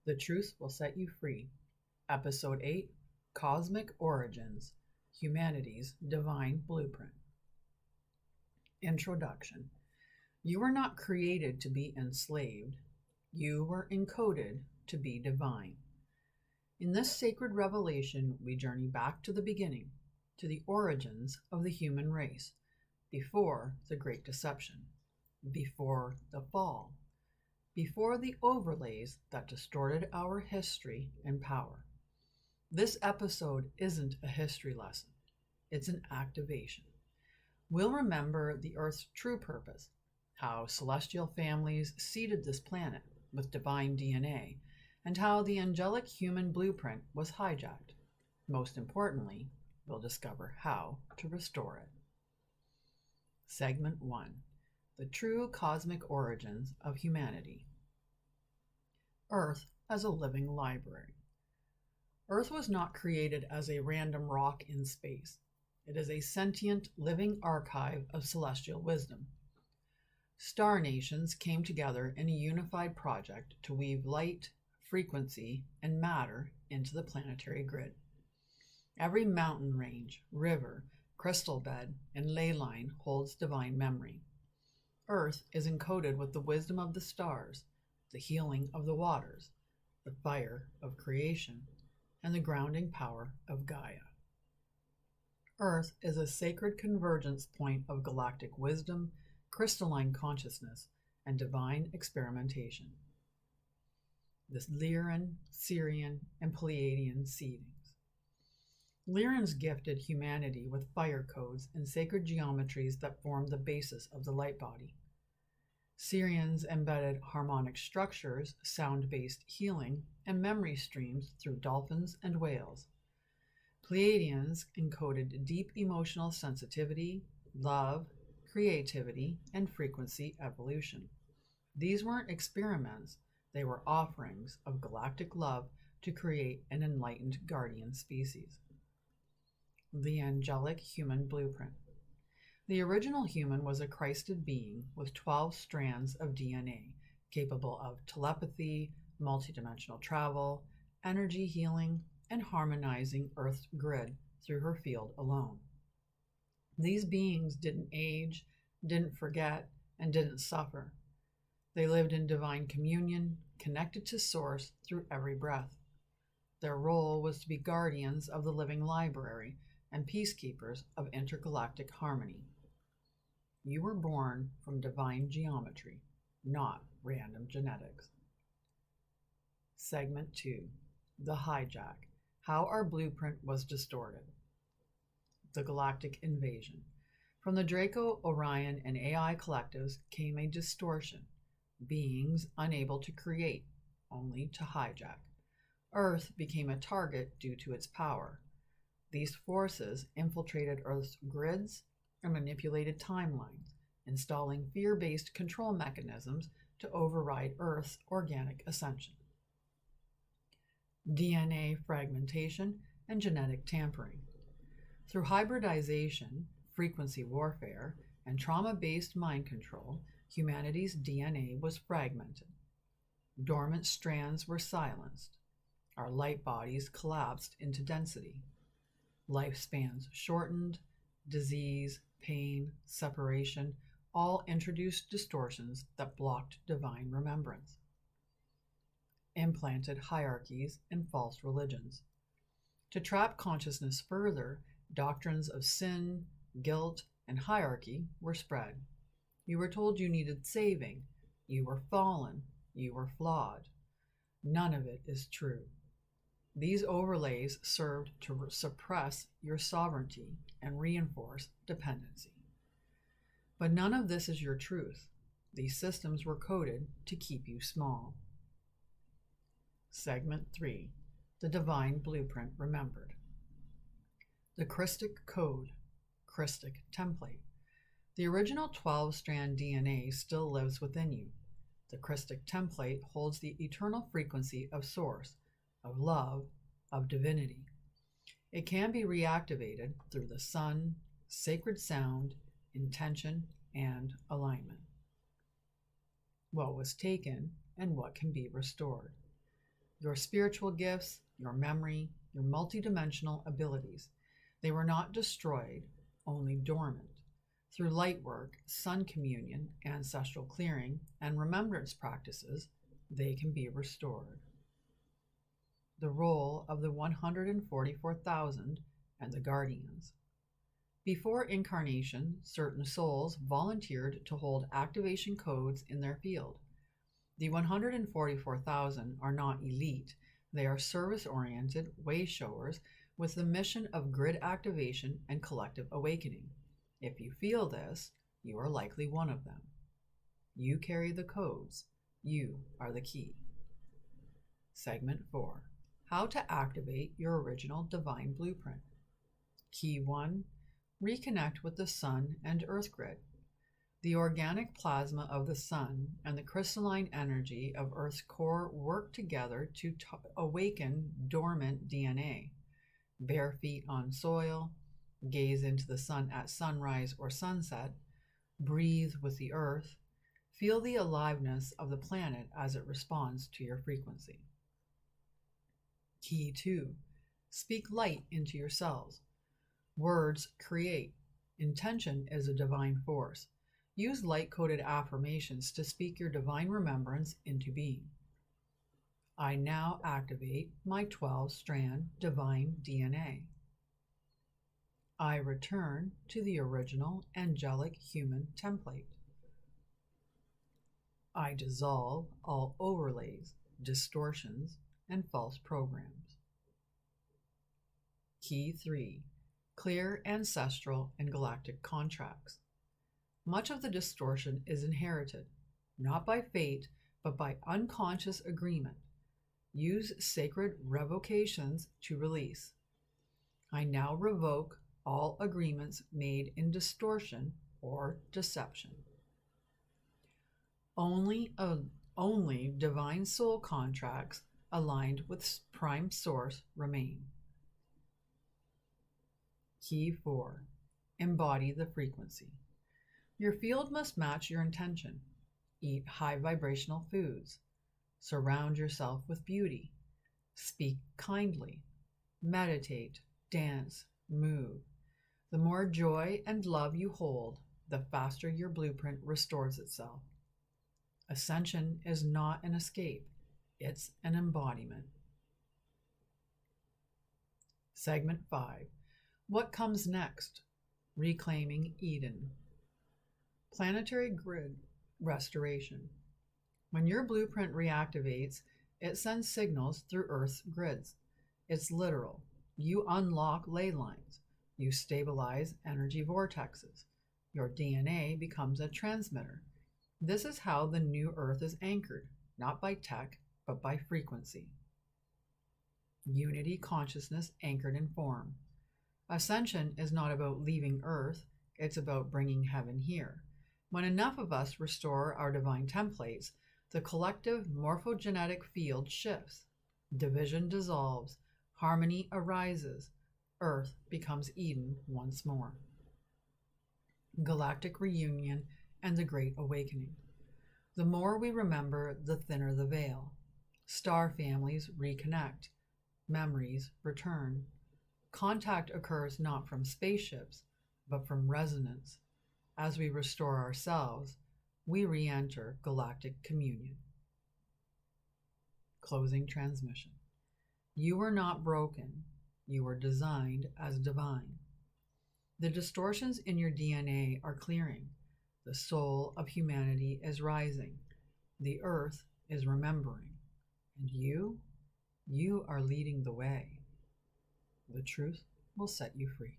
The Truth Will Set You Free. Episode 8, Cosmic Origins, Humanity's Divine Blueprint. Introduction. You were not created to be enslaved. You were encoded to be divine. In this sacred revelation, we journey back to the beginning, to the origins of the human race, before the Great Deception, before the fall, before the overlays that distorted our history and power. This episode isn't a history lesson, it's an activation. We'll remember the Earth's true purpose, how celestial families seeded this planet with divine DNA, and how the angelic human blueprint was hijacked. Most importantly, we'll discover how to restore it. Segment 1. The True Cosmic Origins of Humanity. Earth as a living library. Earth was not created as a random rock in space. It is a sentient, living archive of celestial wisdom. Star nations came together in a unified project to weave light, frequency, and matter into the planetary grid. Every mountain range, river, crystal bed, and ley line holds divine memory. Earth is encoded with the wisdom of the stars, the healing of the waters, the fire of creation, and the grounding power of Gaia. Earth is a sacred convergence point of galactic wisdom, crystalline consciousness, and divine experimentation. The Lyran, Sirian, and Pleiadian seedings. Lyrans gifted humanity with fire codes and sacred geometries that form the basis of the light body. Sirians embedded harmonic structures, sound-based healing, and memory streams through dolphins and whales. Pleiadians encoded deep emotional sensitivity, love, creativity, and frequency evolution. These weren't experiments, they were offerings of galactic love to create an enlightened guardian species. The angelic human blueprint. The original human was a Christed being with 12 strands of DNA, capable of telepathy, multidimensional travel, energy healing, and harmonizing Earth's grid through her field alone. These beings didn't age, didn't forget, and didn't suffer. They lived in divine communion, connected to Source through every breath. Their role was to be guardians of the living library and peacekeepers of intergalactic harmony. You were born from divine geometry, not random genetics. Segment 2. The Hijack. How our blueprint was distorted. The Galactic Invasion. From the Draco, Orion, and AI collectives came a distortion. Beings unable to create, only to hijack. Earth became a target due to its power. These forces infiltrated Earth's grids and manipulated timelines, installing fear-based control mechanisms to override Earth's organic ascension. DNA fragmentation and genetic tampering. Through hybridization, frequency warfare, and trauma-based mind control, humanity's DNA was fragmented. Dormant strands were silenced. Our light bodies collapsed into density. Lifespans shortened. Disease, pain, separation, all introduced distortions that blocked divine remembrance. Implanted hierarchies and false religions. To trap consciousness further, doctrines of sin, guilt, and hierarchy were spread. You were told you needed saving, you were fallen, you were flawed. None of it is true. These overlays served to suppress your sovereignty and reinforce dependency. But none of this is your truth. These systems were coded to keep you small. Segment 3. The Divine Blueprint Remembered. The Christic Code, Christic Template. The original 12-strand DNA still lives within you. The Christic Template holds the eternal frequency of Source, of love, of divinity. It can be reactivated through the sun, sacred sound, intention, and alignment. What was taken and what can be restored. your spiritual gifts, your memory, your multidimensional abilities. They were not destroyed, only dormant. Through light work, sun communion, ancestral clearing, and remembrance practices, they can be restored. The role of the 144,000 and the guardians. Before incarnation, certain souls volunteered to hold activation codes in their field. The 144,000 are not elite. They are service-oriented way-showers with the mission of grid activation and collective awakening. If you feel this, you are likely one of them. You carry the codes. You are the key. Segment 4. How to activate your original divine blueprint. Key 1. Reconnect with the Sun and Earth grid. The organic plasma of the Sun and the crystalline energy of Earth's core work together to awaken dormant DNA. Bare feet on soil, gaze into the sun at sunrise or sunset, breathe with the Earth, feel the aliveness of the planet as it responds to your frequency. Key 2. Speak light into yourselves. Words create. Intention is a divine force. Use light-coded affirmations to speak your divine remembrance into being. I now activate my 12-strand divine DNA. I return to the original angelic human template. I dissolve all overlays, distortions, and false programs. Key 3. Clear ancestral and galactic contracts. Much of the distortion is inherited, not by fate, but by unconscious agreement. Use sacred revocations to release. I now revoke all agreements made in distortion or deception. Only divine soul contracts aligned with prime source remain. Key 4. Embody the frequency. Your field must match your intention. Eat high vibrational foods. Surround yourself with beauty. Speak kindly. Meditate, dance, move. The more joy and love you hold, the faster your blueprint restores itself. Ascension is not an escape, it's an embodiment. Segment 5. What comes next? Reclaiming Eden. Planetary grid restoration. When your blueprint reactivates, it sends signals through Earth's grids. It's literal. You unlock ley lines. You stabilize energy vortexes. Your DNA becomes a transmitter. This is how the new Earth is anchored, not by tech, but by frequency. Unity consciousness anchored in form. Ascension is not about leaving Earth, it's about bringing heaven here. When enough of us restore our divine templates, the collective morphogenetic field shifts. Division dissolves, harmony arises, Earth becomes Eden once more. Galactic reunion and the Great Awakening. The more we remember, the thinner the veil. Star families reconnect. Memories return. Contact occurs not from spaceships, but from resonance. As we restore ourselves, we re-enter galactic communion. Closing transmission. You were not broken. You were designed as divine. The distortions in your DNA are clearing. The soul of humanity is rising. The earth is remembering. And you are leading the way. The truth will set you free.